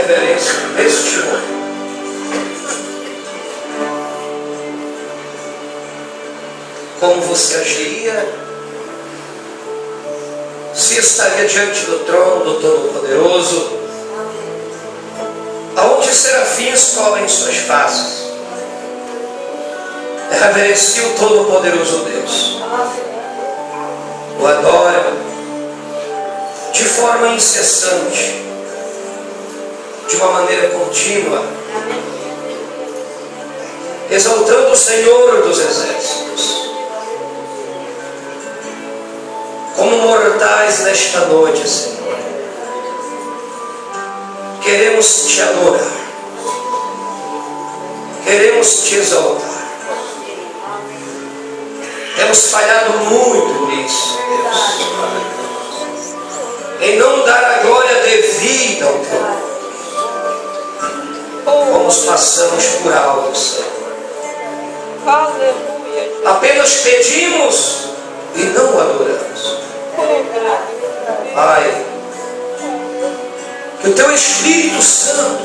reverência neste momento. Como você agiria se estaria diante do trono do Todo-Poderoso, aonde os serafins cobrem suas faces, reverencia o Todo-Poderoso Deus, o adora de forma incessante, de uma maneira contínua, exaltando o Senhor dos Exércitos. Como mortais nesta noite, Senhor, queremos te adorar, queremos te exaltar. Temos falhado muito nisso, Deus, em não dar a glória devida ao teu nome. Como passamos por alto, Senhor. Apenas pedimos e não adoramos. Pai, que o teu Espírito Santo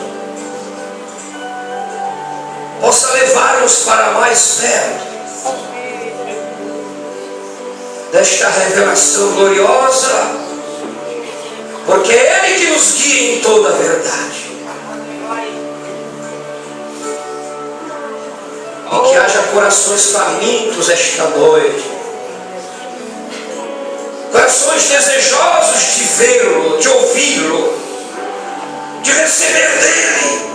possa levar-nos para mais perto desta revelação gloriosa, porque é Ele que nos guia em toda a verdade. E que haja corações famintos esta noite, corações desejosos de vê-lo, de ouvi-lo, de receber dele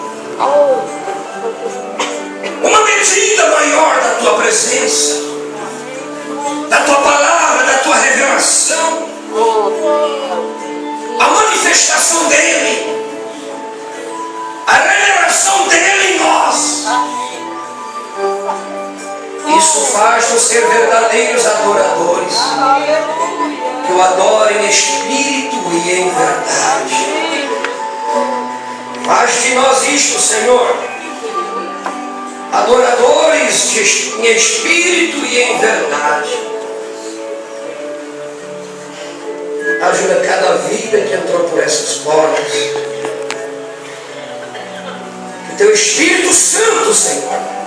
uma medida maior da tua presença, da tua palavra, da tua revelação, a manifestação dele, a revelação dele em nós. Isso faz-nos ser verdadeiros adoradores, que o adorem em espírito e em verdade. Faz de nós isto, Senhor, adoradores em espírito e em verdade. Ajuda cada vida que entrou por essas portas. Que teu Espírito Santo, Senhor,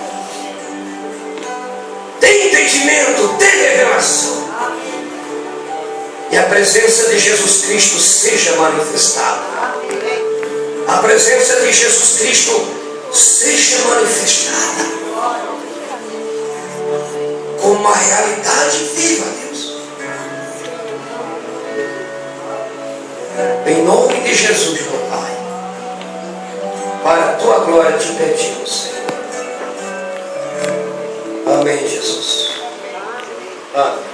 tem entendimento, tem revelação, e a presença de Jesus Cristo seja manifestada. A presença de Jesus Cristo seja manifestada como uma realidade viva, Deus. Em nome de Jesus, meu Pai, para a tua glória te pedimos, Senhor. Amém, Jesus. Amém.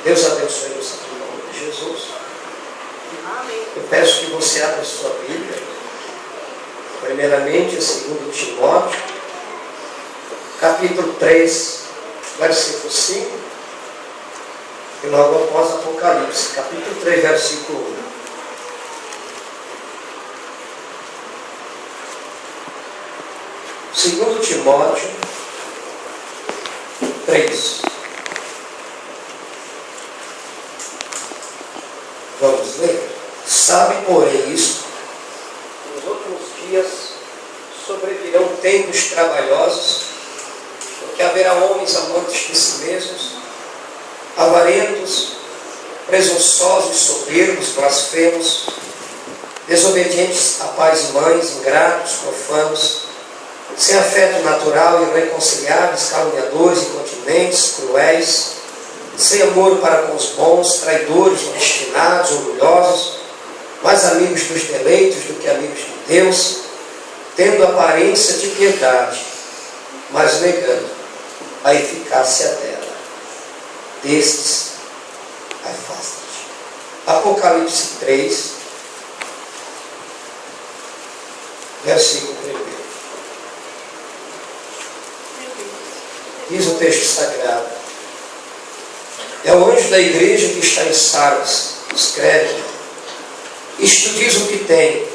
Deus abençoe-nos aqui em nome de Jesus. Eu peço que você abra a sua Bíblia, primeiramente, 2 Timóteo, capítulo 3, versículo 5, e logo após Apocalipse, capítulo 3, versículo 1. 2 Timóteo 3. Vamos ler? Sabe, porém, isto: nos últimos dias sobrevirão tempos trabalhosos, porque haverá homens amantes de si mesmos, avarentos, presunçosos, soberbos, blasfemos, desobedientes a pais e mães, ingratos, profanos, sem afeto natural, irreconciliáveis, caluniadores, incontinentes, cruéis, sem amor para com os bons, traidores, obstinados, orgulhosos, mais amigos dos deleitos do que amigos de Deus, tendo aparência de piedade, mas negando a eficácia dela. Destes, afasta-te. Apocalipse 3, versículo 1. Diz o texto sagrado: é o anjo da igreja que está em Sardes, escreve: isto diz o que tem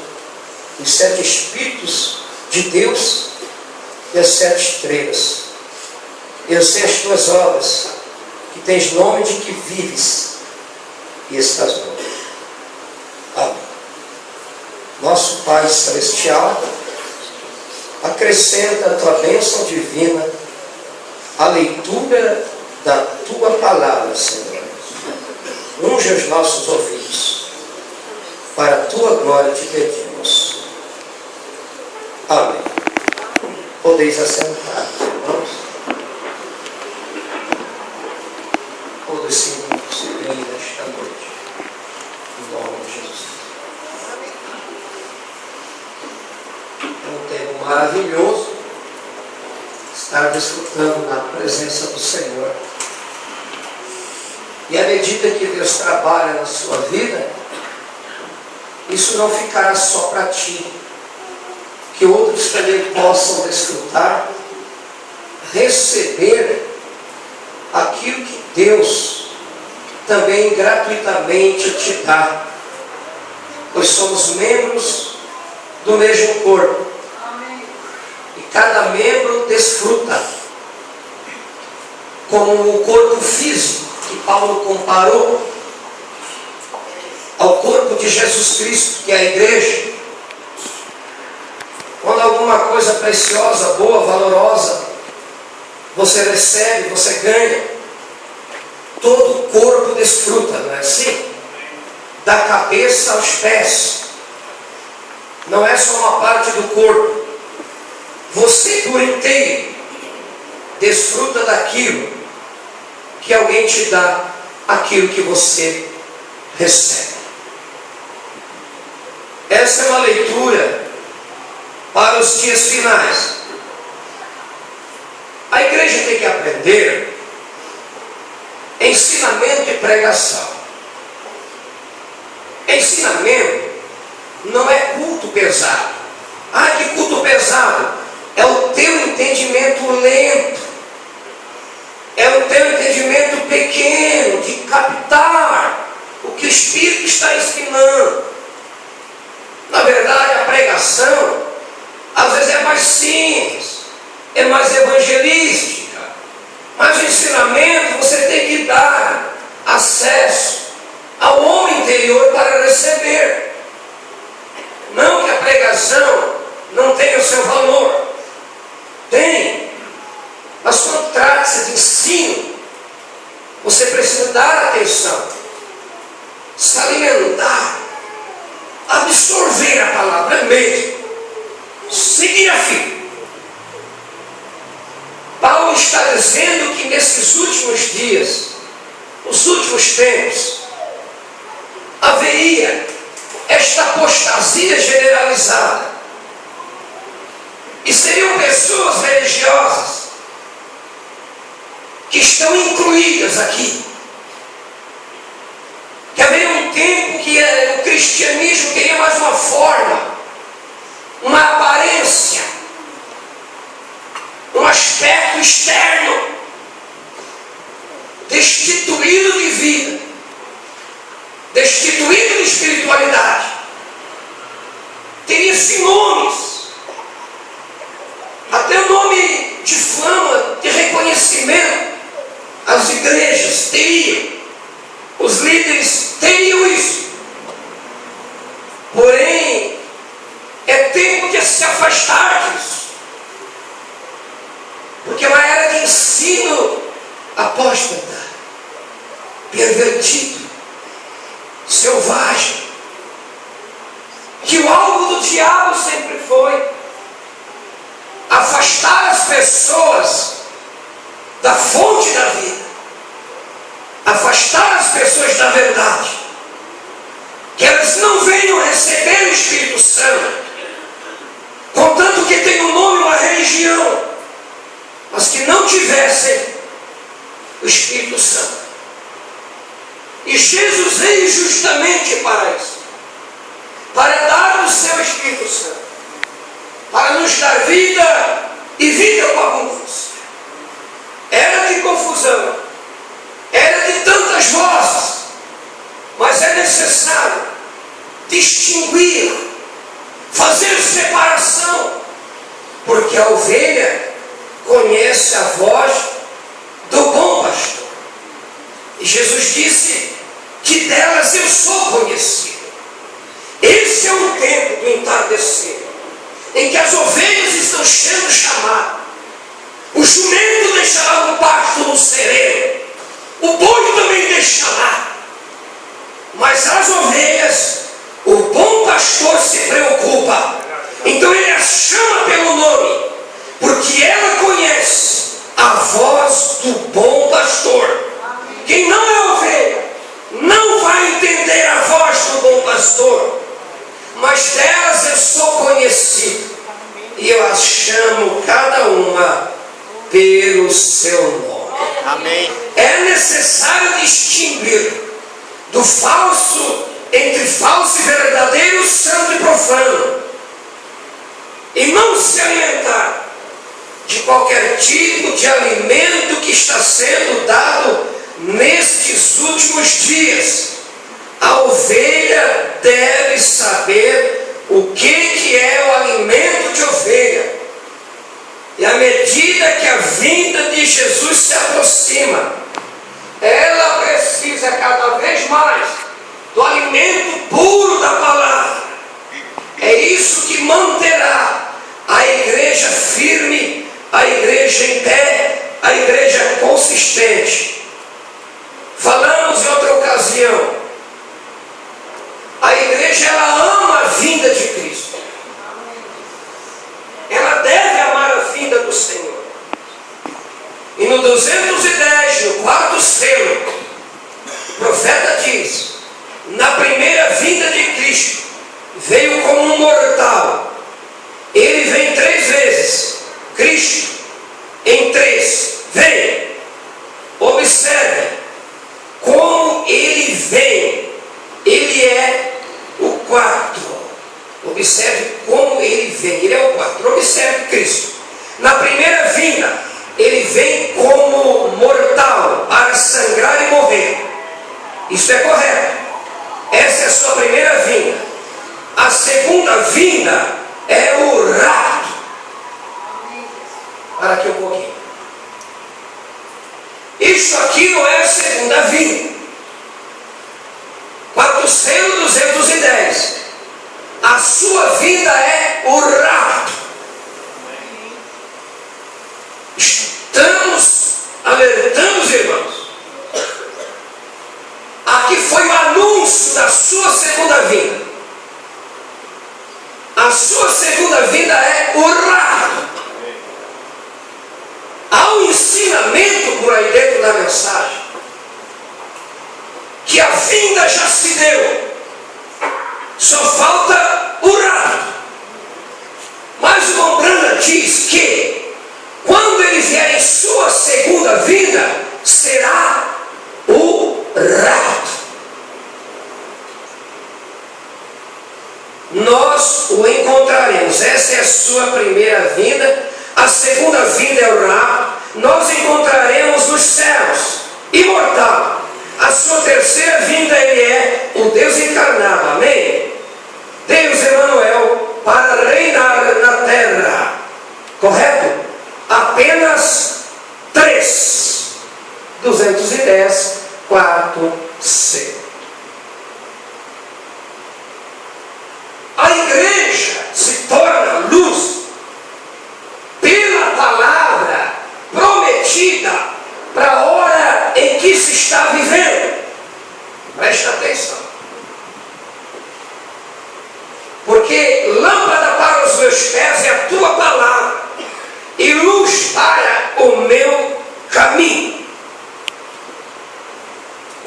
os 7 Espíritos de Deus e as 7 estrelas. Eu sei as tuas obras, que tens nome de que vives e estás morto. Amém. Nosso Pai Celestial, acrescenta a tua bênção divina à leitura da tua palavra, Senhor. Unge os nossos ouvidos, para a tua glória te pedimos. Amém. Podeis assentar, irmãos. Todos se bem nesta noite, em nome de Jesus. É um tempo maravilhoso estar desfrutando na presença do Senhor. E à medida que Deus trabalha na sua vida, isso não ficará só para ti, que outros também possam desfrutar, receber aquilo que Deus também gratuitamente te dá, pois somos membros do mesmo corpo. Amém. E cada membro desfruta, como o corpo físico que Paulo comparou ao corpo de Jesus Cristo, que é a igreja. Quando alguma coisa preciosa, boa, valorosa, você recebe, você ganha, todo o corpo desfruta, não é assim? Da cabeça aos pés. Não é só uma parte do corpo. Você por inteiro desfruta daquilo que alguém te dá, aquilo que você recebe. Essa é uma leitura para os dias finais. A igreja tem que aprender ensinamento e pregação. Ensinamento não é culto pesado. Ah, que culto pesado! É o teu entendimento lento. É o teu entendimento pequeno de captar o que o Espírito está ensinando. Na verdade, a pregação às vezes é mais simples, é mais evangelística, mas o ensinamento você tem que dar acesso ao homem interior para receber. Não que a pregação não tenha o seu valor, tem, mas quando trata-se de ensino, você precisa dar atenção, se alimentar, absorver a palavra mesmo, seguir a fim. Paulo está dizendo que nesses últimos dias, nos últimos tempos, haveria esta apostasia generalizada. E seriam pessoas religiosas que estão incluídas aqui. Que haveria um tempo que o cristianismo queria mais uma forma, uma aparência, um aspecto externo, destituído de vida, destituído de espiritualidade. Teria-se nomes, até o nome de fama, de reconhecimento. As igrejas teriam, os líderes teriam isso. Porém, é tempo de se afastar disso, porque é uma era de ensino apóstata, pervertido, selvagem, que o alvo do diabo sempre foi afastar as pessoas da fonte da vida, afastar as pessoas da verdade, que elas não venham receber o Espírito Santo, contanto que tem um nome, uma religião, mas que não tivessem o Espírito Santo. E Jesus veio justamente para isso, para dar o seu Espírito Santo, para nos dar vida e vida com abundância. Era de confusão, era de tantas vozes, mas é necessário distinguir, fazer separação, porque a ovelha conhece a voz do bom pastor. E Jesus disse que delas eu sou conhecido. Ele esse é o tempo do entardecer, em que as ovelhas estão sendo chamadas. O jumento deixará o pasto no sereno, o boi também deixará. Mas as ovelhas, o bom pastor se preocupa. Então ele as chama pelo nome, porque ela conhece a voz do bom pastor. Quem não é ovelha não vai entender a voz do bom pastor, mas delas eu sou conhecido e eu as chamo cada uma pelo seu nome. Amém. É necessário distinguir do falso, entre falso e verdadeiro, santo e profano, e não se alimentar de qualquer tipo de alimento que está sendo dado nestes últimos dias. A ovelha deve saber o que é o alimento de ovelha. E à medida que a vinda de Jesus se aproxima, ela precisa cada vez mais do alimento puro da palavra. É isso que manterá a igreja firme, a igreja em pé, a igreja consistente. Falamos em outra ocasião, a igreja ela ama a vinda de Cristo. Ela deve amar a vinda do Senhor. E no 210, no quarto selo, o profeta diz: na primeira vinda de Cristo, veio como um mortal. Ele vem 3 vezes. Cristo, em 3, vem. Observe como ele vem. Ele é o 4. Observe como ele vem. Ele é o 4. Observe Cristo. Na primeira vinda, ele vem como mortal, para sangrar e morrer. Isso é correto. Essa é a sua primeira vinda. A segunda vinda é o rapto. Para aqui um pouquinho. Isso aqui não é a segunda vinda. 410. A sua vinda é o rapto. Estamos alertando os irmãos. Aqui foi o anúncio da sua segunda vinda. A sua segunda vinda é o rapto. Há um ensinamento por aí dentro da mensagem que a vinda já se deu, só falta o rapto. Mas o irmão Branham diz que quando ele vier em sua segunda vinda, será o rapto. Nós o encontraremos. Essa é a sua primeira vinda. A segunda vinda é o rapto. Nós encontraremos nos céus, imortal. A sua terceira vinda, ele é o Deus encarnado. Amém? Deus Emanuel, para reinar na terra. Correto? Apenas 3. 210, quarto C. A igreja se torna luz pela palavra prometida para a hora em que se está vivendo. Presta atenção. Porque lâmpada para os meus pés é a tua palavra e luz para o meu caminho.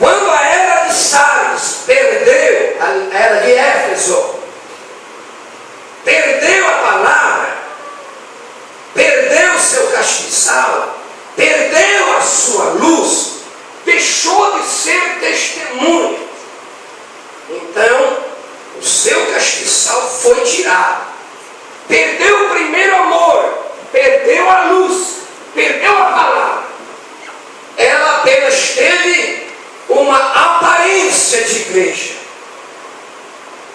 Quando a era de Sardes perdeu, a era de Éfeso, perdeu a palavra, perdeu seu castiçal, perdeu a sua luz, deixou de ser testemunha. Então, o seu castiçal foi tirado. Perdeu o primeiro amor, perdeu a luz, perdeu a palavra. Ela apenas teve uma aparência de igreja.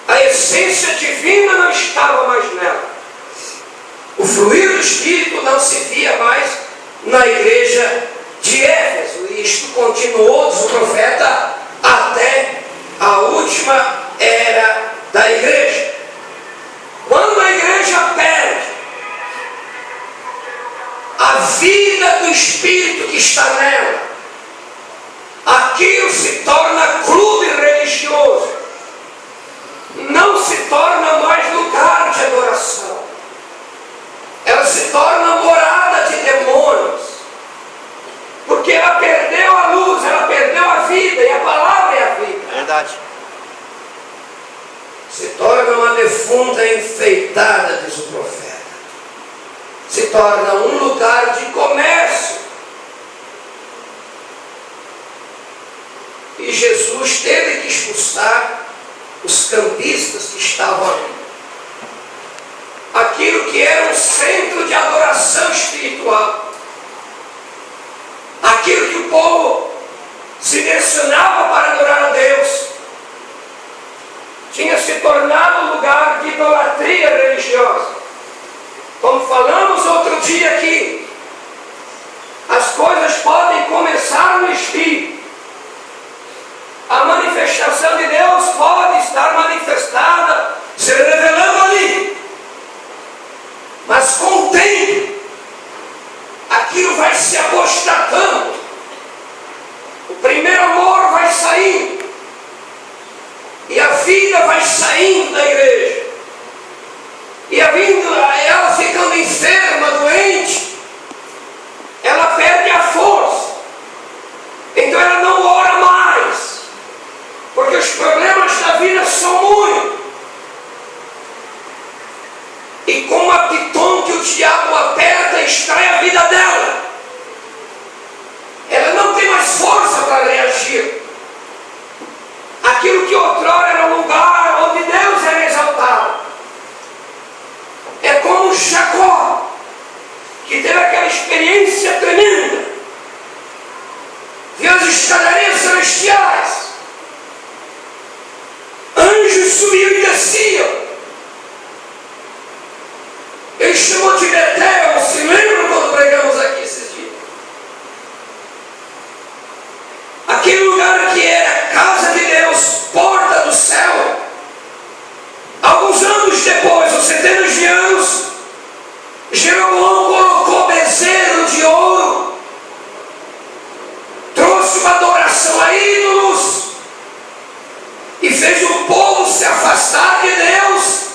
A essência divina não estava mais nela. O fluir do Espírito não se via mais na igreja de Éfeso. E isto continuou, diz o profeta, até a última era da igreja. Quando a igreja perde a vida do Espírito que está nela, aquilo se torna clube religioso, não se torna mais lugar de adoração, ela se torna morada de demônios, porque ela perdeu a luz, ela perdeu a vida, e a palavra é a vida. Verdade. Se torna uma defunta enfeitada, diz o profeta. Se torna um lugar de comércio. E Jesus teve que expulsar os campistas que estavam ali. Aquilo que era um centro de adoração espiritual. Aquilo que o povo se direcionava para adorar a Deus, tinha se tornado um lugar de idolatria religiosa. Como falamos outro dia aqui, as coisas podem começar no Espírito. A manifestação de Deus pode estar manifestada, se revelando ali. Mas com o tempo, aquilo vai se apostatando. O primeiro amor vai saindo. E a vida vai saindo da igreja. E ela ficando enferma, doente, ela perde a força. Então ela não ora mais. Porque os problemas da vida são muitos. E com a piton que o diabo aperta, extrai a vida dela. Ela não tem mais força para reagir. Aquilo que outrora era um lugar onde Deus era exaltado. É como Jacó, que teve aquela experiência tremenda. Viu as escadarias celestiais. Anjos subiam e desciam. Ele chamou de Betel, se lembram quando pregamos aqui esses dias? Aquele lugar que era casa de Deus, porta do céu. Alguns anos depois, ou centenas de anos, Jeroboão colocou bezerro de ouro, trouxe uma adoração a ídolos e fez o povo se afastar de Deus.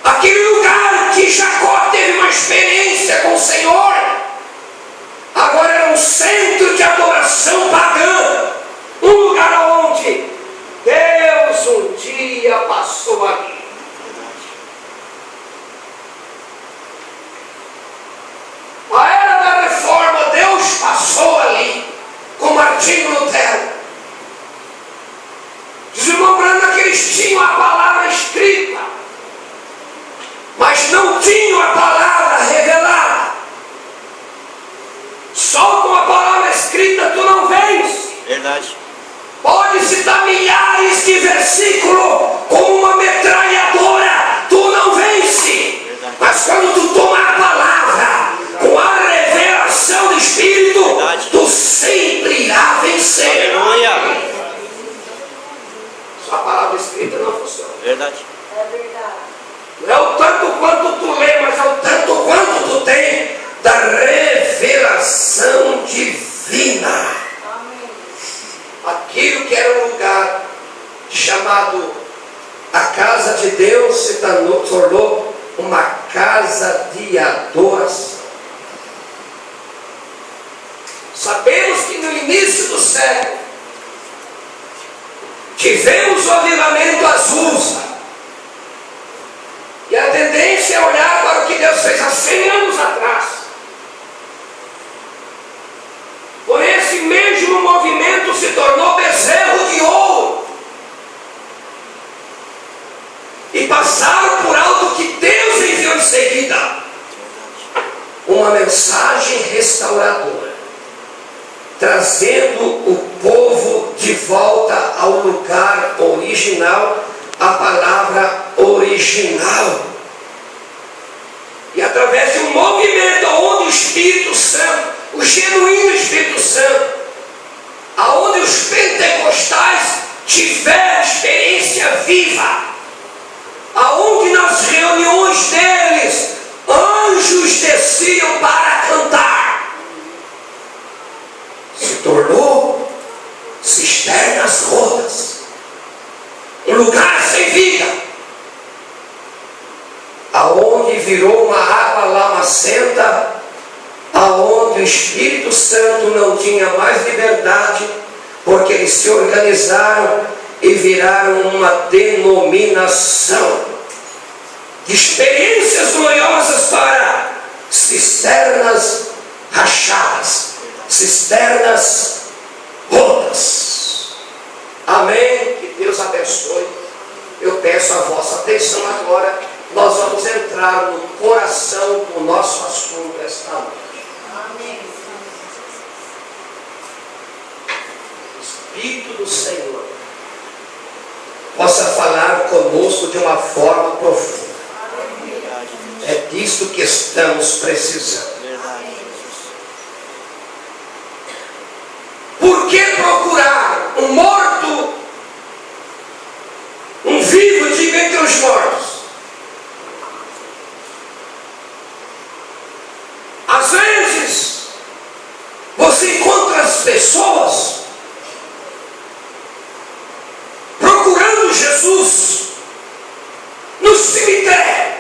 Aquele lugar que Jacó teve uma experiência com o Senhor, agora era um centro de adoração pagã, um lugar onde Deus um dia passou ali. A era da reforma, Deus passou ali, com Martinho Lutero. Diz o irmão Branco que eles tinham a palavra escrita, mas não tinham a palavra revelada. Só com a palavra escrita tu não vence. Verdade. Pode citar milhares de versículos como uma metralhadora, tu não vence. Verdade. Mas quando tu toma a palavra com a revelação do Espírito, Verdade. tu sempre irá vencer. Aleluia. Só a palavra escrita não funciona. Verdade. É verdade. Não é o tanto quanto tu lê, mas é o tanto quanto tu tem da revelação divina. Amém. Aquilo que era um lugar chamado a casa de Deus se tornou uma casa de adoração. Sabemos que no início do século tivemos o avivamento Azusa. E a tendência é olhar para o que Deus fez há 100 anos atrás. Por esse mesmo movimento se tornou bezerro de ouro. E passaram por algo que Deus enviou em seguida. Uma mensagem restauradora. Trazendo o povo de volta ao lugar original, a palavra original. E através de um movimento onde o Espírito Santo, o genuíno Espírito Santo, aonde os pentecostais tiveram experiência viva aonde nas reuniões deles anjos desciam para cantar, se tornou cisternas rotas, um lugar sem vida, aonde virou uma água lamacenta, aonde o Espírito Santo não tinha mais liberdade, porque eles se organizaram e viraram uma denominação de experiências gloriosas para cisternas rachadas, cisternas rotas. Amém? Que Deus abençoe. Eu peço a vossa atenção agora. Nós vamos entrar no coração do nosso assunto esta noite. Amém. O Espírito do Senhor possa falar conosco de uma forma profunda. É disso que estamos precisando. Por que procurar um morto, um vivo de entre os mortos? Às vezes, você encontra as pessoas procurando Jesus no cemitério.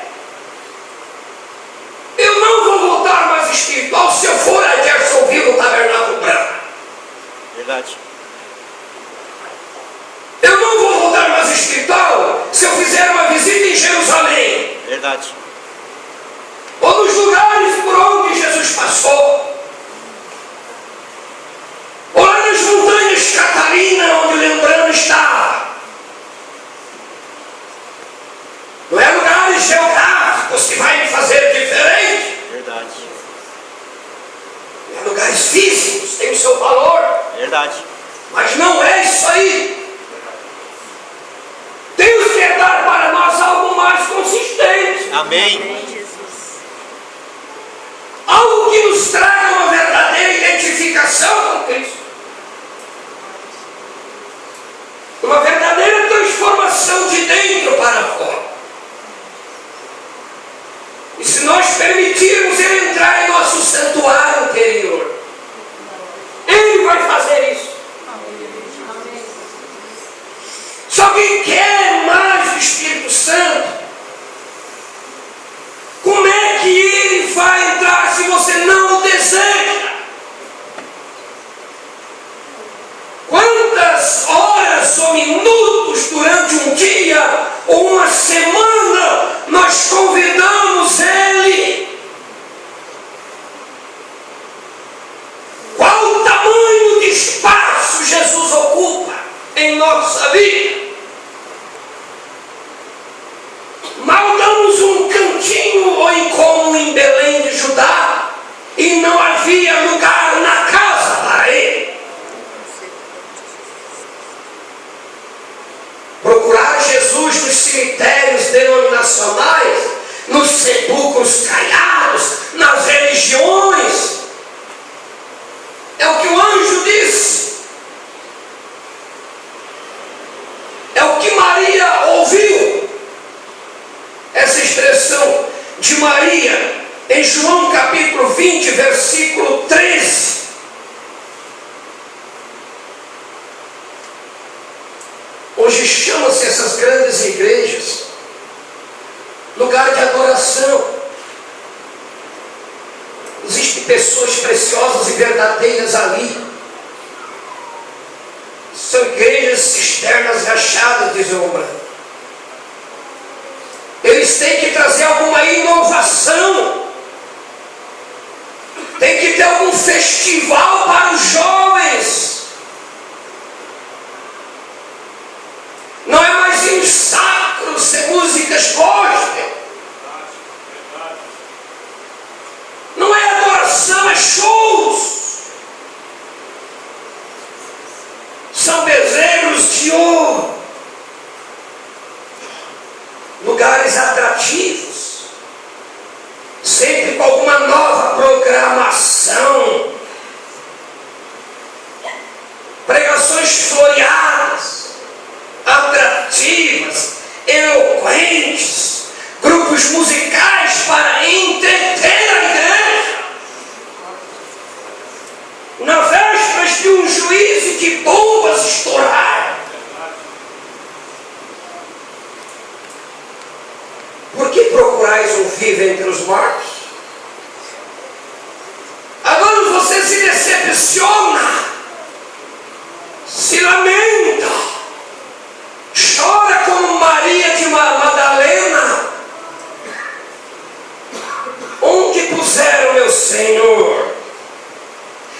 Eu não vou voltar mais espiritual se eu for a Jeffersonville no Tabernáculo Branco. Verdade. Eu não vou voltar mais espiritual se eu fizer uma visita em Jerusalém. Verdade. Ou nos lugares por onde Jesus passou. Ou lá nas montanhas Catarina, onde Lembrando estava. Não é lugares geográficos que vai me fazer diferente. Verdade. É lugares físicos, tem o seu valor. Verdade. Mas não é isso aí. Deus quer dar para nós algo mais consistente. Amém. Algo que nos traga uma verdadeira identificação com Cristo. Uma verdadeira transformação de dentro para fora. E se nós permitirmos Ele entrar em nosso santuário interior, Ele vai fazer isso. Só quem quer mais do Espírito Santo, como é que Ele vai entrar se você não o deseja? Quantas horas ou minutos durante um dia ou uma semana nós convidamos Ele? Qual o tamanho de espaço Jesus ocupa em nossa vida? Mal damos um cantinho ou como em Belém de Judá, e não havia lugar na casa para Ele. Procurar Jesus nos cemitérios denominacionais, nos sepulcros caiados, nas religiões, é o que o anjo disse. É o que Maria ouviu. Essa expressão de Maria em João capítulo 20, versículo 13. Hoje chama-se essas grandes igrejas lugar de adoração. Existem pessoas preciosas e verdadeiras ali. São igrejas cisternas rachadas, diz o Romano. Eles têm que trazer alguma inovação. Tem que ter algum festival para os jovens. Não é mais hinos sacros, ser músicas gospel. Não é adoração, é shows. São bezerros de ouro. Lugares atrativos. Sempre com alguma nova programação. Pregações floreadas, atrativas, eloquentes. vive entre os mortos. Agora você se decepciona, se lamenta, chora como Maria de Madalena. Onde puseram meu Senhor?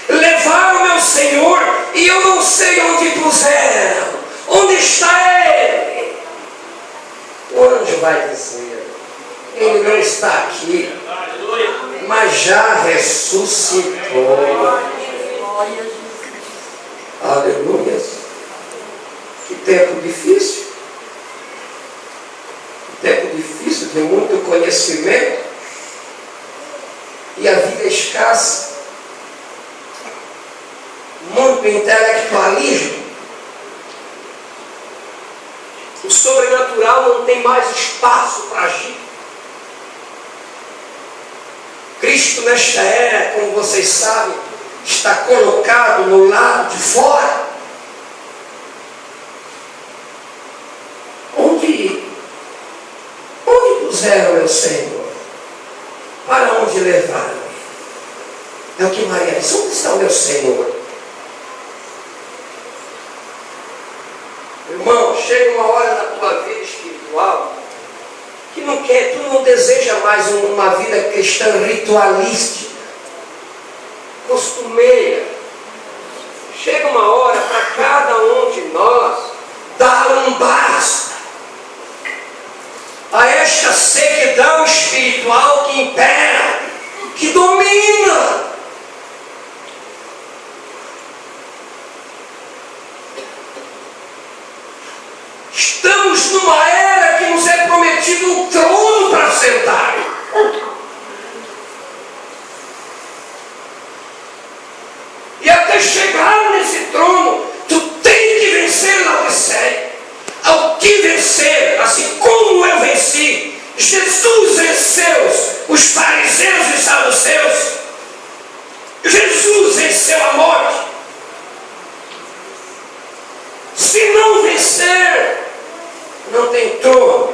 Levaram meu Senhor e eu não sei onde puseram. Onde está Ele? O anjo vai dizer: Ele não está aqui, mas já ressuscitou. Aleluia. Que tempo difícil. Tempo difícil de muito conhecimento e a vida escassa. Muito intelectualismo. O sobrenatural não tem mais espaço para agir. Cristo nesta era, como vocês sabem, está colocado no lado de fora. Onde puseram meu Senhor? Para onde levaram? É o que Maria disse: onde está o meu Senhor? Irmão, chega uma hora na tua vida espiritual que tu não deseja mais uma vida cristã ritualística, costumeira. Chega uma hora para cada um de nós dar um basta a esta sequidão espiritual que impera, que domina. Estamos numa era que nos é prometido um trono para sentar. E até chegar nesse trono, tu tem que vencer Laodiceia. Ao que vencer, assim como eu venci, Jesus venceu os fariseus e saduceus. Jesus venceu a morte. Se não vencer, não tem trono,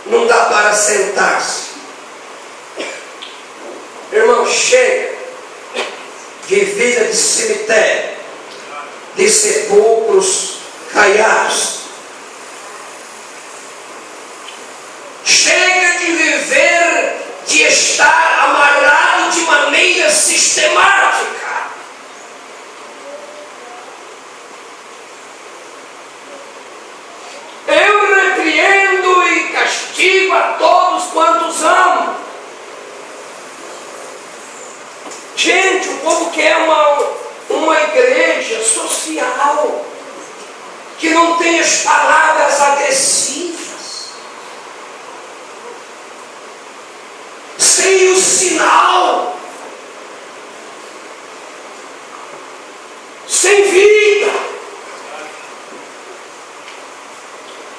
não dá para sentar-se. Irmão, chega de vida de cemitério, de sepulcros caiados. Chega de viver, de estar amarrado de maneira sistemática. Eu repreendo e castigo a todos quantos amo. Gente, o povo quer uma igreja social, que não tenha as palavras agressivas, sem o sinal, sem vida.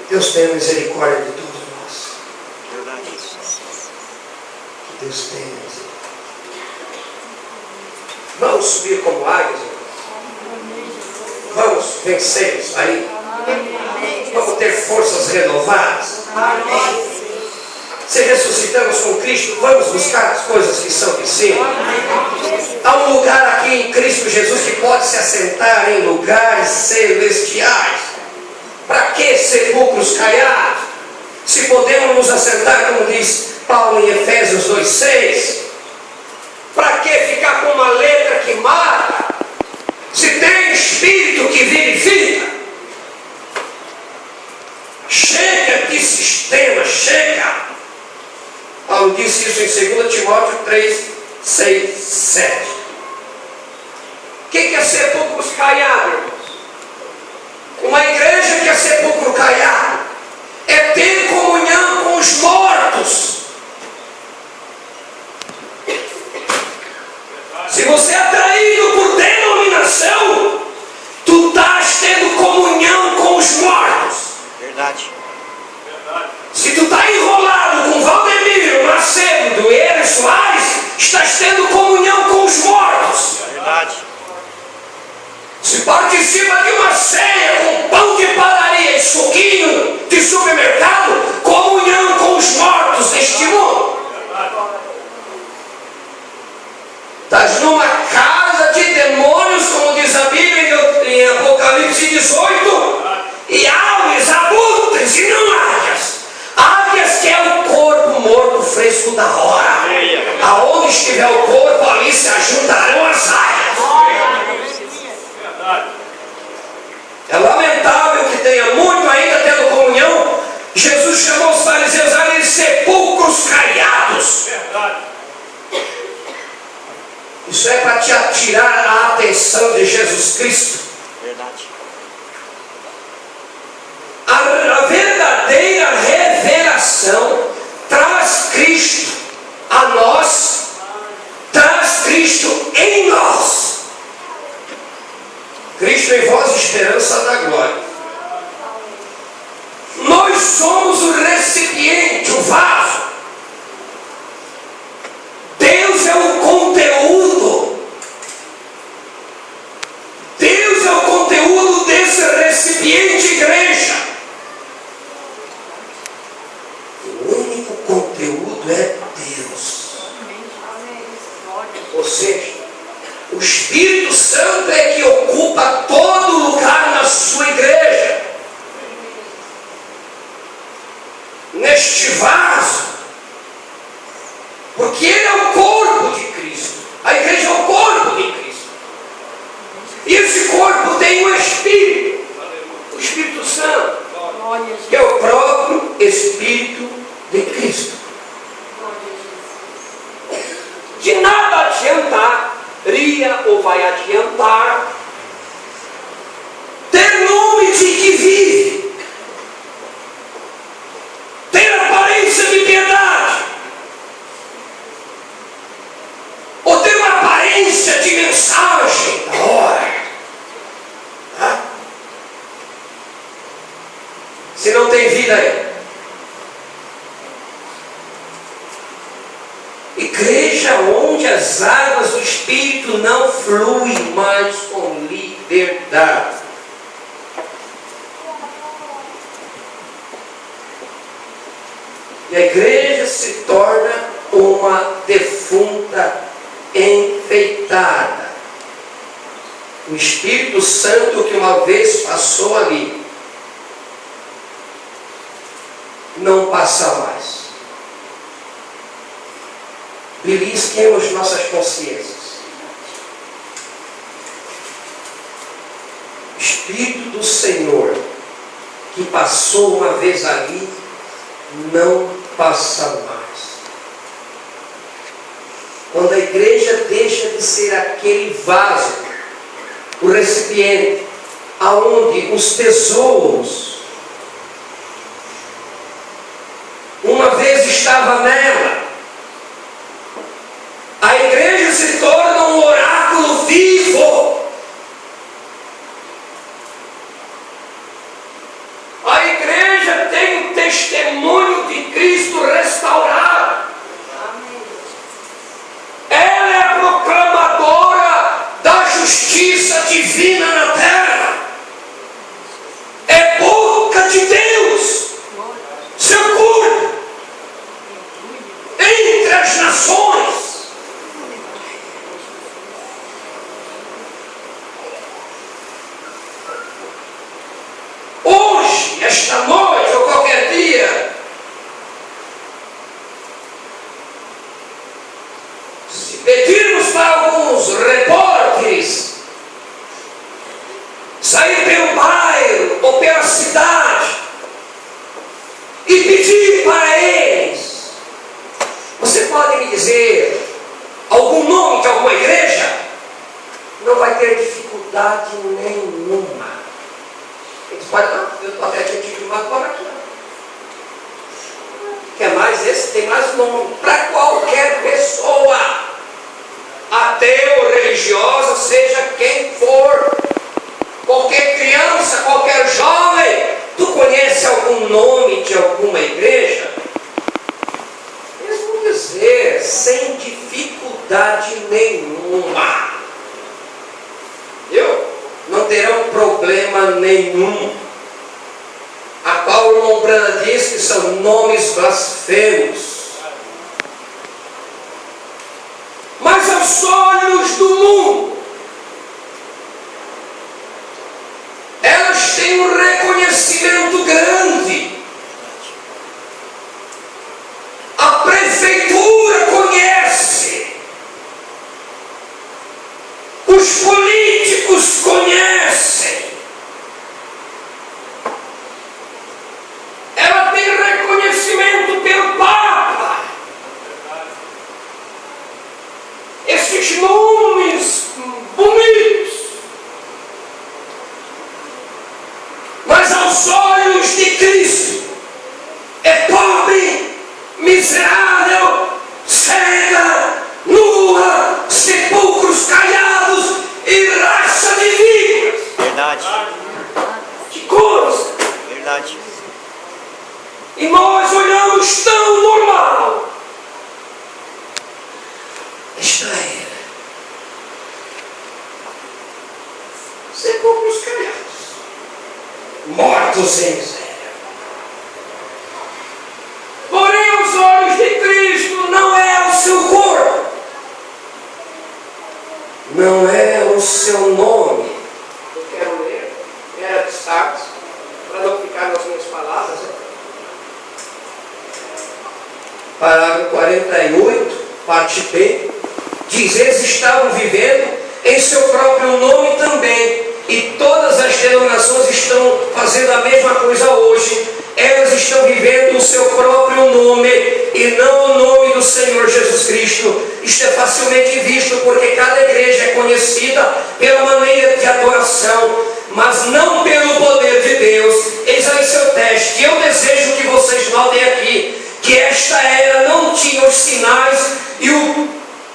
Deus tenha misericórdia de todos nós. Que Deus tenha misericórdia. Vamos subir como águias. Vamos vencer isso aí. Vamos ter forças renovadas. Se ressuscitamos com Cristo, vamos buscar as coisas que são de cima. Há um lugar aqui em Cristo Jesus que pode se assentar em lugares celestiais. Para que sepulcros caiados? Se podemos nos assentar, como diz Paulo em Efésios 2,6. Para que ficar com uma letra que mata? Se tem Espírito que vivifica. Chega de sistema, chega. Paulo disse isso em 2 Timóteo 3, 6, 7. O que é sepulcros caiados, irmãos? Uma igreja que é sepulcro caiado é ter comunhão com os mortos. Se você é atraído por denominação, tu estás tendo comunhão com os mortos. Verdade. Se tu está enrolado com Valdemiro Macedo e Eros Soares, estás tendo comunhão com os mortos. Verdade. Se participa de uma ceia com pão de padaria e suquinho Cristo na hora. Aonde estiver o corpo, ali se ajuntarão as raias. É lamentável que tenha muito ainda tendo comunhão. Jesus chamou os fariseus ali de sepulcros caiados. Isso é para te atirar a atenção de Jesus Cristo. Verdade. A verdadeira revelação traz Cristo a nós, traz Cristo em nós. Cristo em vós, esperança da glória. Nós somos o recipiente, o vaso. Deus é o conteúdo. Deus é o conteúdo desse recipiente, igreja. O único conteúdo é Deus. Ou seja, o Espírito Santo é que ocupa todo lugar na sua igreja. Neste vaso. Porque ele é o corpo de Cristo. A igreja é o corpo de Cristo. E esse corpo tem um Espírito. O Espírito Santo. Que é o próprio Espírito de Cristo. De nada adiantaria ou vai adiantar ter nome de que vive, ter aparência de piedade, ou ter uma aparência de mensagem da hora, se não tem vida aí. Igreja onde as águas do Espírito não fluem mais com liberdade. E a igreja se torna uma defunta enfeitada. O Espírito Santo que uma vez passou ali, não passa mais. Belisquemos nossas consciências. O Espírito do Senhor que passou uma vez ali, não passa mais. Quando a igreja deixa de ser aquele vaso, o recipiente, aonde os tesouros uma vez estava nela, a igreja se torna um oráculo vivo. A igreja tem o testemunho de Cristo restaurado. Ela é a proclamadora da justiça divina na terra. É boca de Deus, seu corpo, entre as nações. Hoje, esta noite ou qualquer dia, se pedirmos para alguns repórteres sair pelo bairro ou pela cidade e pedir para eles, você pode me dizer algum nome de alguma igreja? Não vai ter dificuldade nenhuma. Eles podem, não, eu estou até aqui de uma cor aqui. Quer mais esse? Tem mais nome. Para qualquer pessoa, ateu, religiosa, seja quem for, qualquer criança, qualquer jovem, tu conhece algum nome de alguma igreja? Eles vão dizer, sem dificuldade nenhuma. Viu? Não terão problema nenhum. A qual o irmão Brana diz que são nomes blasfemos. Mas aos olhos do mundo, elas têm um reconhecimento grande. A prefeitura aqueles nomes bonitos, mas aos olhos de Cristo é pobre, miserável, cega, nua, sepulcros caiados e raça de víboras. Verdade. Que coisa! Verdade. E nós olhamos tão normal. Esta era sepulcros caiados, mortos em miséria. Porém, aos olhos de Cristo, não é o seu corpo, não é o seu nome. Eu quero ler, era destaque, para não ficar nas minhas palavras. Parágrafo 48, parte B, diz: eles estavam vivendo em seu próprio nome também, e todas as denominações estão fazendo a mesma coisa hoje. Elas estão vivendo o seu próprio nome e não o nome do Senhor Jesus Cristo. Isto é facilmente visto porque cada igreja é conhecida pela maneira de adoração, mas não pelo poder de Deus. Eis aí seu teste. Eu desejo que vocês notem aqui que esta era não tinha os sinais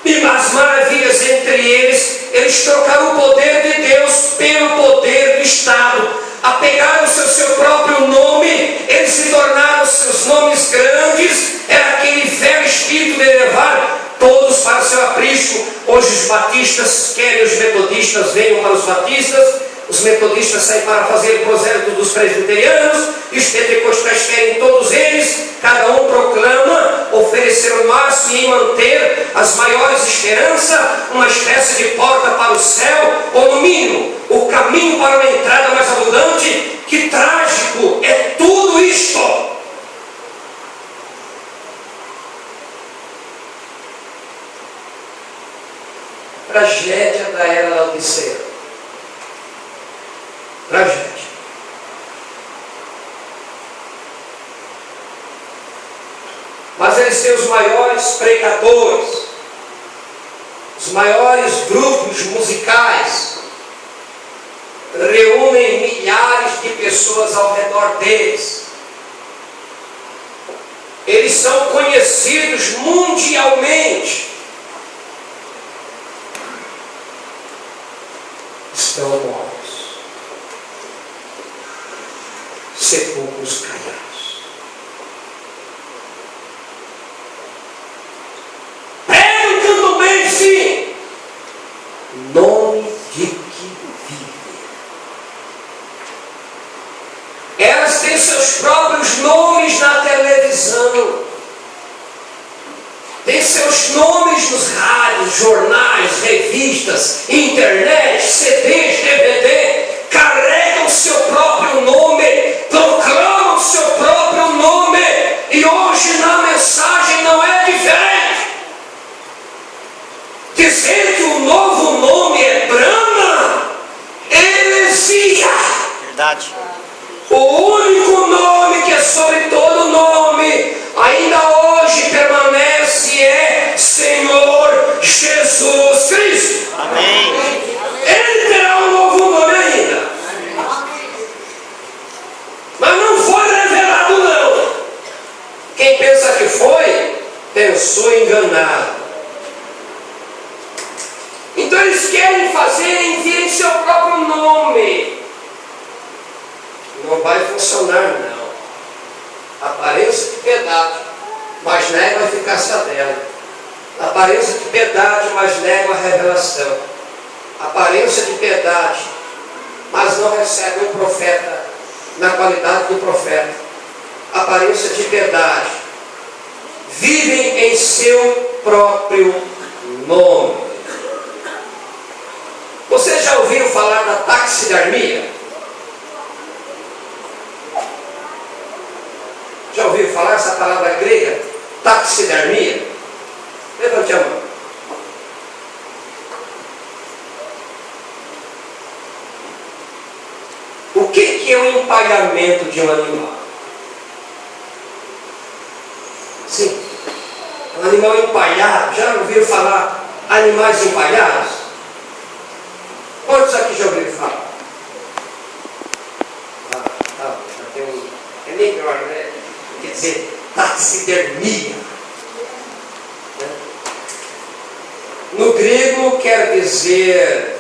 e as maravilhas entre eles. Eles trocaram o poder de Deus pelo poder do Estado. Apegaram-se ao seu próprio nome, eles se tornaram seus nomes grandes. Era aquele velho espírito de levar todos para o seu aprisco. Hoje os batistas querem os metodistas venham para os batistas, os metodistas saem para fazer o prosélito dos presbiterianos, e os pentecostais querem todos eles. Cada um proclama oferecer o máximo e manter as maiores esperanças, uma espécie de porta para o céu, ou no mínimo, o caminho para uma entrada mais abundante. Que trágico é tudo isto! Tragédia da era Laodiceia. Tragédia. Mas eles têm os maiores pregadores, os maiores grupos musicais, reúnem milhares de pessoas ao redor deles. Eles são conhecidos mundialmente. Estão mortos, sepulcros caiados. Pregam e cantam bem, sim, nome de que vive. Elas têm seus próprios nomes na televisão, têm seus nomes nos rádios, jornais, revistas, internet, CDs, DVD. Carregam o seu próprio nome, proclamam o seu próprio nome. E hoje na mensagem não é diferente. Dizer que o novo nome é Brahma, heresia. Verdade. O único nome que é sobre todo nome, ainda hoje permanece, é Senhor Jesus Cristo. Amém. Ele terá um novo nome ainda, mas não foi revelado não. Quem pensa que foi, pensou enganado. Então eles querem fazer em seu próprio nome. Não vai funcionar não. Aparência de piedade, mas nega a eficácia dela. Aparência de piedade, mas nega a revelação. Aparência de piedade, mas não recebe um profeta na qualidade do profeta. Aparência de piedade, vivem em seu próprio nome. Vocês já ouviram falar da taxidermia? Já ouviram falar essa palavra grega? Taxidermia? Levante a mão. O que é o empalhamento de um animal? Sim, um animal empalhado. Já ouviram falar animais empalhados? Quantos aqui já ouviram falar? Já tem um. É melhor, né? Quer dizer, taxidermia. No grego quer dizer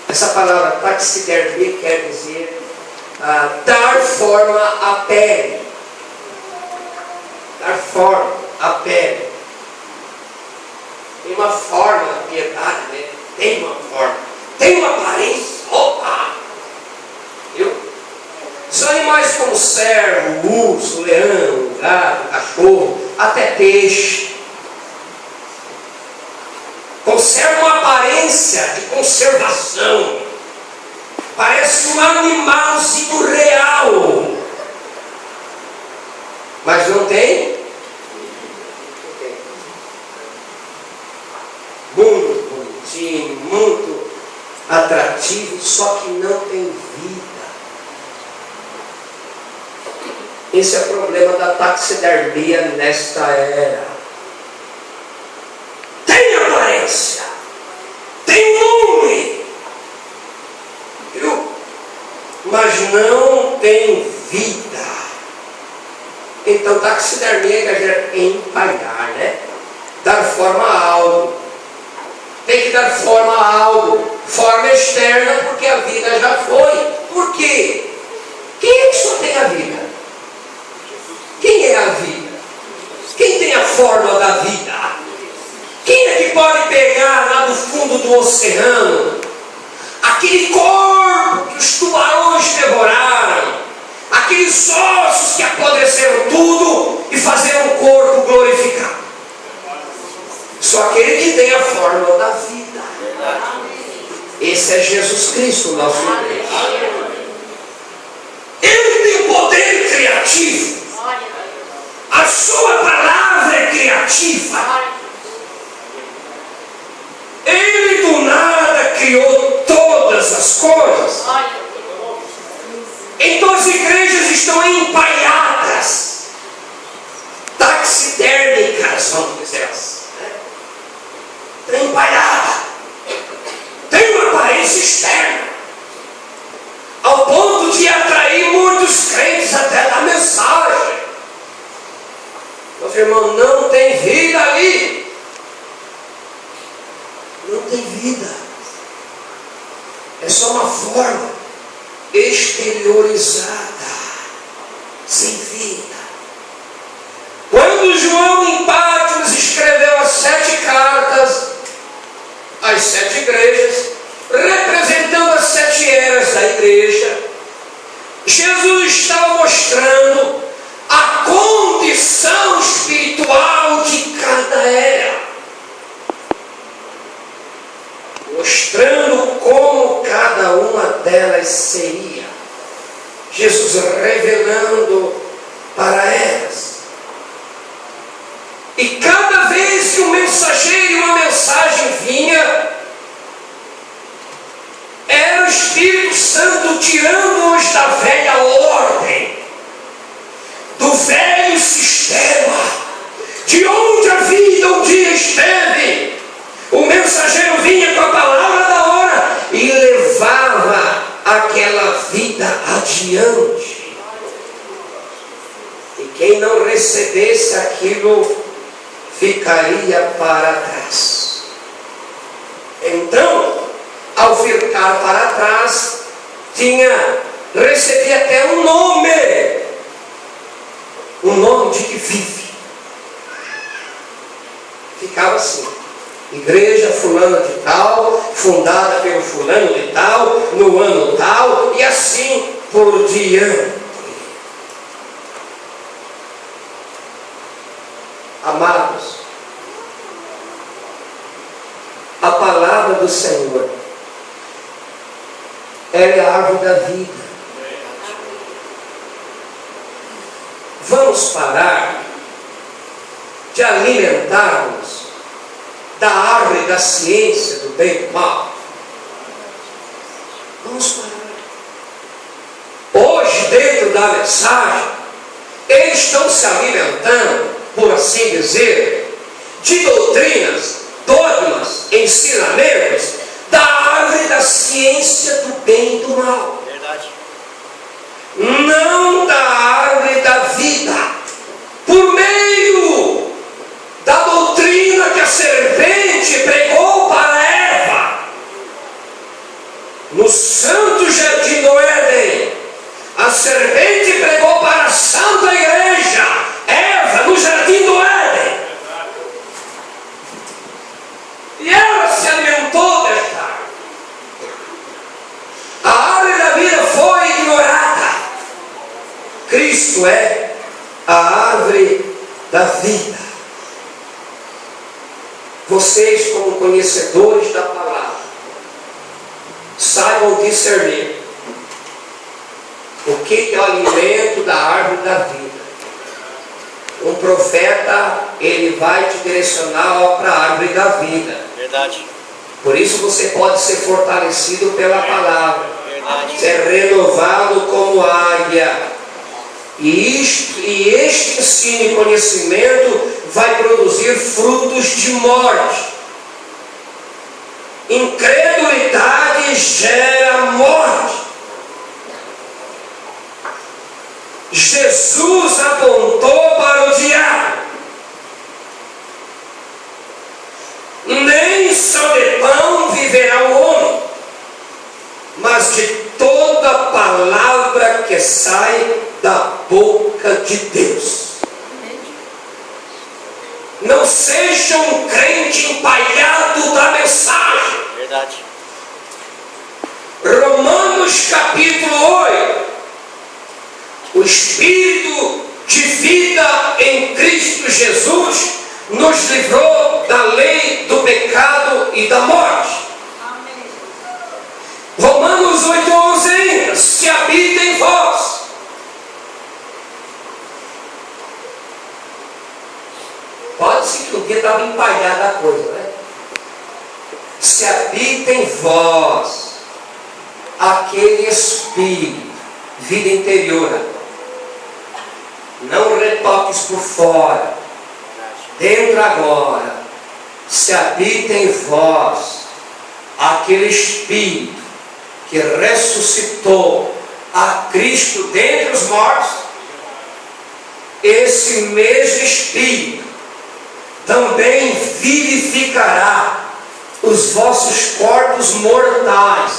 essa palavra taxidermia quer dizer dar forma à pele. Dar forma à pele. Tem uma forma da piedade, né? Tem uma forma. Tem uma aparência. Opa! Viu? São animais como cervo, urso, leão, gato, cachorro, até peixe. Conserva uma aparência de conservação. Parece um animalzinho real. Mas não tem? Muito bonitinho, muito atrativo, só que não tem vida. Esse é o problema da taxidermia nesta era. Tem aparência, tem nome, viu? Mas não tem vida. Então taxidermia quer dizer empalhar, né? Dar forma a algo. Tem que dar forma a algo, forma externa, porque a vida já foi. Por quê? Quem é que só tem a vida? Quem é a vida? Quem tem a forma da vida? Quem é que pode pegar lá do fundo do oceano aquele corpo que os tubarões devoraram, aqueles ossos que apodreceram tudo e fazer um corpo glorificado? Só aquele que tem a fórmula da vida. Esse é Jesus Cristo, nosso Deus. Ele tem poder criativo. A sua palavra é criativa. Ele do nada criou todas as coisas. Então as igrejas estão empalhadas, taxidérmicas, vamos dizer assim. Tem empalhada, tem uma aparência externa, ao ponto de atrair muitos crentes até da mensagem. Meus irmãos, não tem vida ali. Não tem vida. É só uma forma exteriorizada, sem vida. Quando João em Patmos escreveu as 7 cartas às 7 igrejas, representando as 7 eras da igreja, Jesus estava mostrando a condição espiritual de cada era, mostrando como cada uma delas seria. Jesus revelando para elas. E cada vez que um mensageiro e uma mensagem vinha, era o Espírito Santo tirando-os da velha ordem, do velho sistema, de onde a vida um dia esteve. O mensageiro vinha com a palavra da hora e levava aquela vida adiante. E quem não recebesse aquilo ficaria para trás. Então, ao ficar para trás, recebia até um nome de que vive. Ficava assim: igreja fulana de tal, fundada pelo fulano de tal, no ano tal, e assim por diante. Amados, a palavra do Senhor, ela é a árvore da vida. Vamos parar de alimentarmos da árvore da ciência do bem e do mal. Vamos parar. Hoje, dentro da mensagem, eles estão se alimentando por assim dizer, de doutrinas, dogmas, ensinamentos da árvore da ciência do bem e do mal. Verdade. Não da árvore da vida, por meio da doutrina que a serpente pregou para Eva no santo jardim do Éden. A serpente pregou para a santa igreja Eva no jardim do Éden, e ela se alimentou desta árvore. A árvore da vida foi ignorada. Cristo é a árvore da vida. Vocês, como conhecedores da palavra, saibam discernir o que é o alimento da árvore da vida. Um profeta, ele vai te direcionar para a árvore da vida. Verdade. Por isso você pode ser fortalecido pela palavra. Verdade. Ser renovado como águia. E este ensino e conhecimento vai produzir frutos de morte. Incredulidade gera morte. Jesus apontou para o diabo: nem só de pão viverá o homem, mas de toda palavra que sai da boca de Deus. Não seja um crente empalhado da mensagem. Verdade. Romanos capítulo 8. O Espírito de vida em Cristo Jesus nos livrou da lei do pecado e da morte. Amém. Romanos 8:11 ainda: se habita em vós. Pode ser que um dia estava empalhada a coisa, né? Se habita em vós aquele Espírito, vida interior. Não retoques por fora. Dentro agora, se habita em vós aquele Espírito que ressuscitou a Cristo dentre os mortos. Esse mesmo Espírito também vivificará os vossos corpos mortais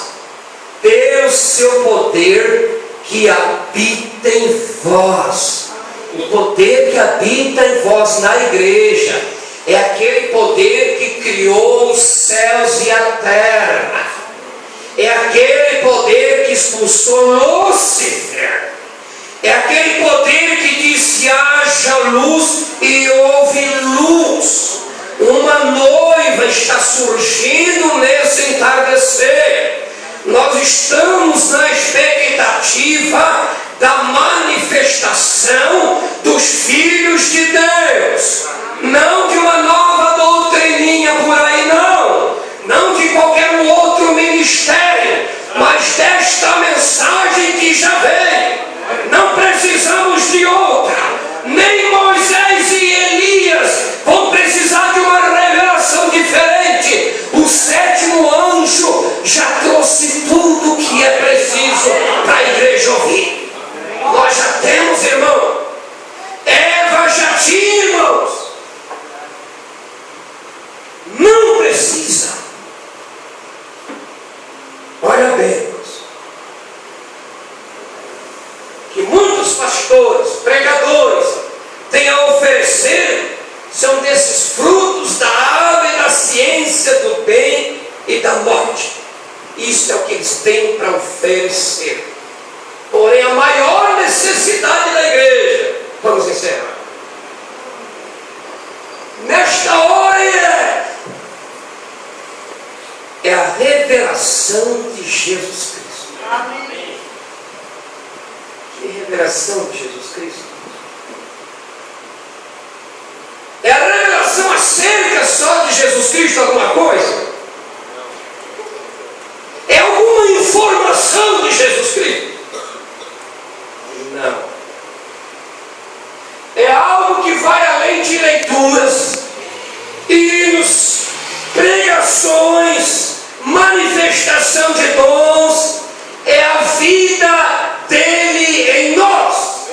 pelo seu poder que habita em vós. O poder que habita em vós na igreja é aquele poder que criou os céus e a terra. É aquele poder que expulsou Lúcifer. É aquele poder que disse: haja luz e houve luz. Uma noiva está surgindo nesse entardecer. Nós estamos na expectativa da manifestação dos filhos de Deus. Não de uma nova doutrininha por aí, não de qualquer outro ministério, mas desta mensagem que já vem. Não precisamos de outra. Nem Moisés e Elias vão precisar de uma revelação diferente. O sétimo anjo já trouxe tudo o que é preciso para a igreja ouvir. Nós já temos, irmão. Eva já tinha, irmãos. Não precisa. Olha bem, irmãos, que muitos pastores, pregadores têm a oferecer são desses frutos da árvore da ciência do bem e da morte. Isso é o que eles têm para oferecer. Porém, a maior necessidade da igreja, vamos encerrar, nesta hora é a revelação de Jesus Cristo. Amém. Que revelação de Jesus Cristo? É a revelação acerca só de Jesus Cristo alguma coisa? É alguma informação de Jesus Cristo? Não. É algo que vai além de leituras, hinos, pregações, manifestação de dons, é a vida dele em nós,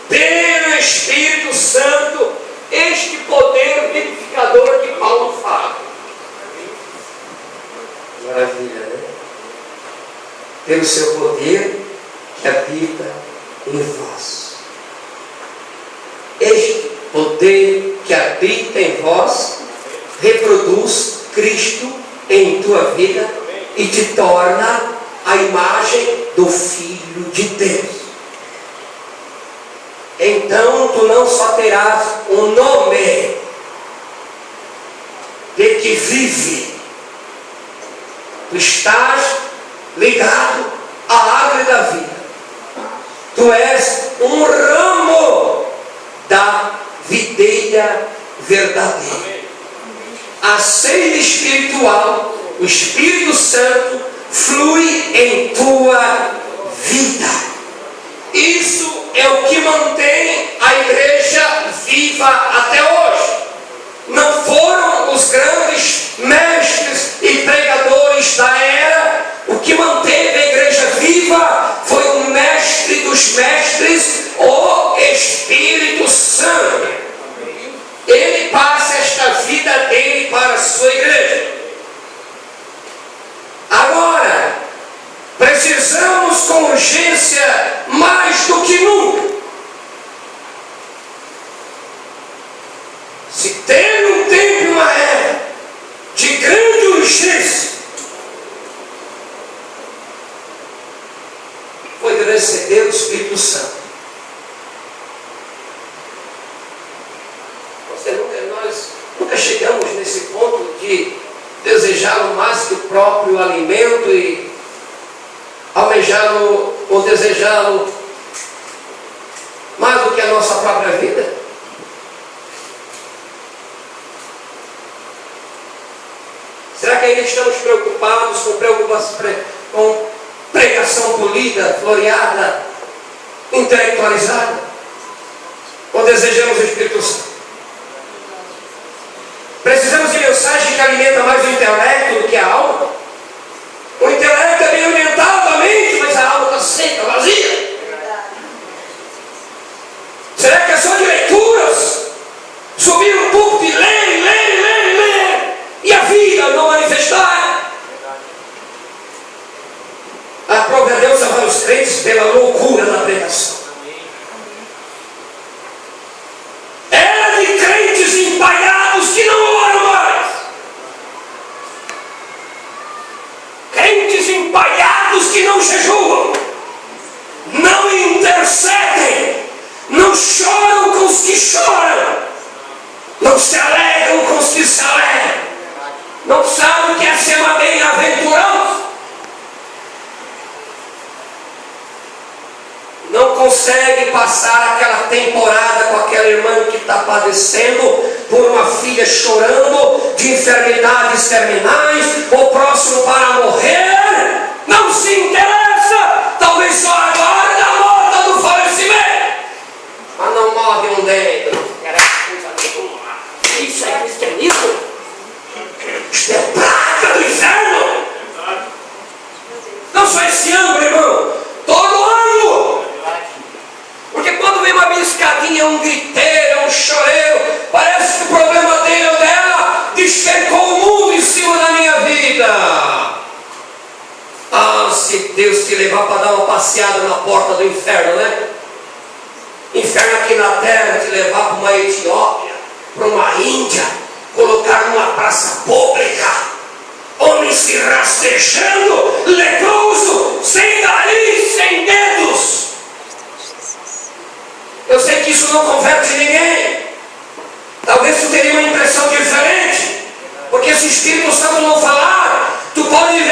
pelo Espírito Santo, este poder vivificador que Paulo fala. Maravilha, né? Pelo seu poder que habita em vós. Este poder que habita em vós reproduz Cristo em tua vida e te torna a imagem do Filho de Deus. Então tu não só terás um nome de que vive, tu estás ligado à árvore da vida. Tu és um ramo da videira verdadeira. A seiva espiritual, o Espírito Santo, flui em tua vida. Isso é o que mantém a igreja viva até hoje. Não foram os grandes mestres e pregadores da era. O que manteve a igreja viva foi o mestre dos mestres, o Espírito Santo. Ele passa esta vida dele para a sua igreja. Agora, precisamos com urgência, mais do que nunca, se teve um tempo e uma era de grande urgência, foi de receber o Espírito Santo. Nós nunca chegamos nesse ponto de desejá-lo mais que o próprio alimento e almejá-lo ou desejá-lo mais do que a nossa própria vida. Será que ainda estamos preocupados com pregação polida, floreada, intelectualizada? Ou desejamos o Espírito Santo? Precisamos de mensagem que alimenta mais o intelecto do que a alma? O intelecto é bem alimentado, a mente, mas a alma está seca, vazia. Será que é só de leituras? Subir no púlpito e ler, e a vida não manifestar? Aprove a Deus salvar os crentes pela loucura da pregação. Era de crentes empalhados que não oram mais. Crentes empalhados que não jejuam, não intercedem, não choram com os que choram, não se alegram com os que se alegram, não sabem o que é ser uma bem-aventurança, não consegue passar aquela temporada com aquela irmã que está padecendo por uma filha chorando de enfermidades terminais, ou próximo para morrer, não se interessa, talvez só agora da nota do falecimento, mas não morre um dedo. Isso é cristianismo? Isso é praga do inferno. Não só esse ano, irmão, todo ano. Porque quando vem uma biscadinha, um griteiro, um choreiro, parece que o problema dele ou dela despencou o mundo em cima da minha vida. Ah, se Deus te levar para dar uma passeada na porta do inferno, né? Inferno aqui na terra, te levar para uma Etiópia, para uma Índia, colocar numa praça pública, homem se rastejando, leproso, sem nariz, sem dedos. Eu sei que isso não converte ninguém. Talvez tu teria uma impressão diferente, porque se o Espírito Santo não falar, tu pode viver